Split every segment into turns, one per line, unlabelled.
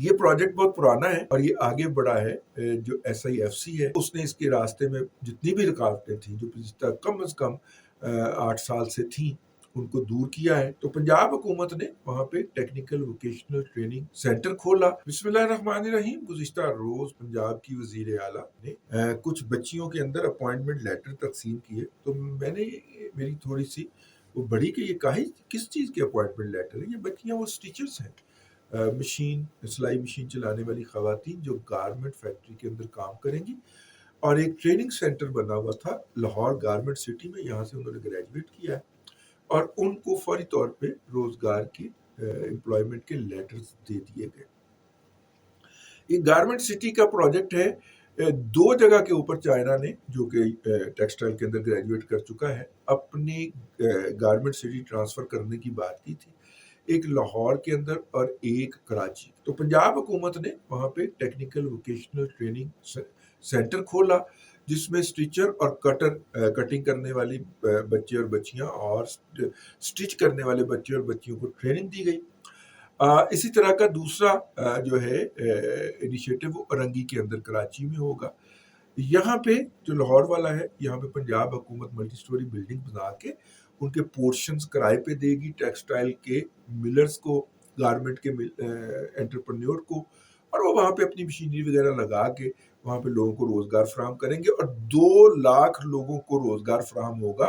یہ پروجیکٹ بہت پرانا ہے اور یہ آگے بڑھا ہے۔ جو SIFC ہے اس نے اس کے راستے میں جتنی بھی رکاوٹیں تھیں جو گزشتہ کم از کم 8 سال سے تھیں ان کو دور کیا ہے۔ تو پنجاب حکومت نے وہاں پہ ٹیکنیکل ووکیشنل ٹریننگ سینٹر کھولا۔ بسم اللہ الرحمن الرحیم۔ گزشتہ روز پنجاب کی وزیر اعلیٰ نے کچھ بچیوں کے اندر اپوائنٹمنٹ لیٹر تقسیم کیے، تو میں نے میری تھوڑی سی وہ بڑی کہ یہ کس چیز کے اپوائنٹمنٹ لیٹر ہے؟ یہ بچیاں وہ اسٹیچرز ہیں، سلائی مشین چلانے والی خواتین جو گارمنٹ فیکٹری کے اندر کام کریں گی، اور ایک ٹریننگ سینٹر بنا ہوا تھا لاہور گارمنٹ سٹی میں، یہاں سے انہوں نے گریجویٹ کیا ہے اور ان کو فوری طور پہ روزگار کی امپلائمنٹ کے لیٹرز دے دیے گئے۔ یہ گارمنٹ سٹی کا پروجیکٹ ہے۔ 2 جگہ کے اوپر چائنا نے، جو کہ ٹیکسٹائل کے اندر گریجویٹ کر چکا ہے، اپنی گارمنٹ سٹی ٹرانسفر کرنے کی بات کی تھی، ایک لاہور کے اندر اور ایک کراچی۔ تو پنجاب حکومت نے وہاں پہ ٹیکنیکل ووکیشنل ٹریننگ سینٹر کھولا جس میں اسٹیچر اور کٹنگ کرنے والی بچے اور بچیاں اور اسٹچ کرنے والے بچے اور بچیوں کو ٹریننگ دی گئی۔ اسی طرح کا دوسرا جو ہے انیشیٹو وہ ارنگی کے اندر کراچی میں ہوگا۔ یہاں پہ جو لاہور والا ہے، یہاں پہ پنجاب حکومت ملٹی سٹوری بلڈنگ بنا کے ان کے پورشنز کرائے پہ دے گی، ٹیکسٹائل کے ملرز کو، گارمنٹ کے انٹرپرینیور کو، اور وہ وہاں پہ اپنی مشینری وغیرہ لگا کے وہاں پہ لوگوں کو روزگار فراہم کریں گے، اور 2 لاکھ لوگوں کو روزگار فراہم ہوگا،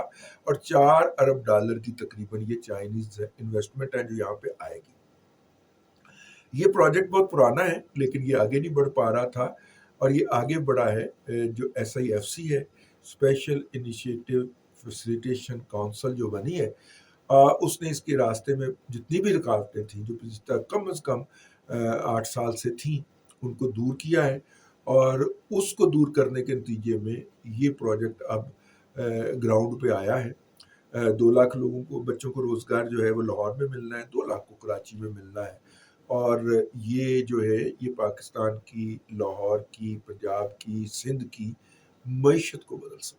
اور $4 ارب کی تقریباً یہ چائنیز انویسٹمنٹ ہے جو یہاں پہ آئے گی۔ یہ پروجیکٹ بہت پرانا ہے لیکن یہ آگے نہیں بڑھ پا رہا تھا، اور یہ آگے بڑھا ہے۔ جو SIFC ہے، اسپیشل انیشیٹو فیسیلیٹیشن کونسل جو بنی ہے، اس نے اس کے راستے میں جتنی بھی رکاوٹیں تھیں جو گزشتہ کم از کم 8 سال سے تھیں ان کو دور کیا ہے، اور اس کو دور کرنے کے نتیجے میں یہ پروجیکٹ اب گراؤنڈ پہ آیا ہے۔ 2 لاکھ لوگوں کو، بچوں کو روزگار جو ہے وہ لاہور میں ملنا ہے، 2 لاکھ کو کراچی میں ملنا ہے، اور یہ جو ہے یہ پاکستان کی، لاہور کی، پنجاب کی، سندھ کی معیشت کو بدل سکتا ہے۔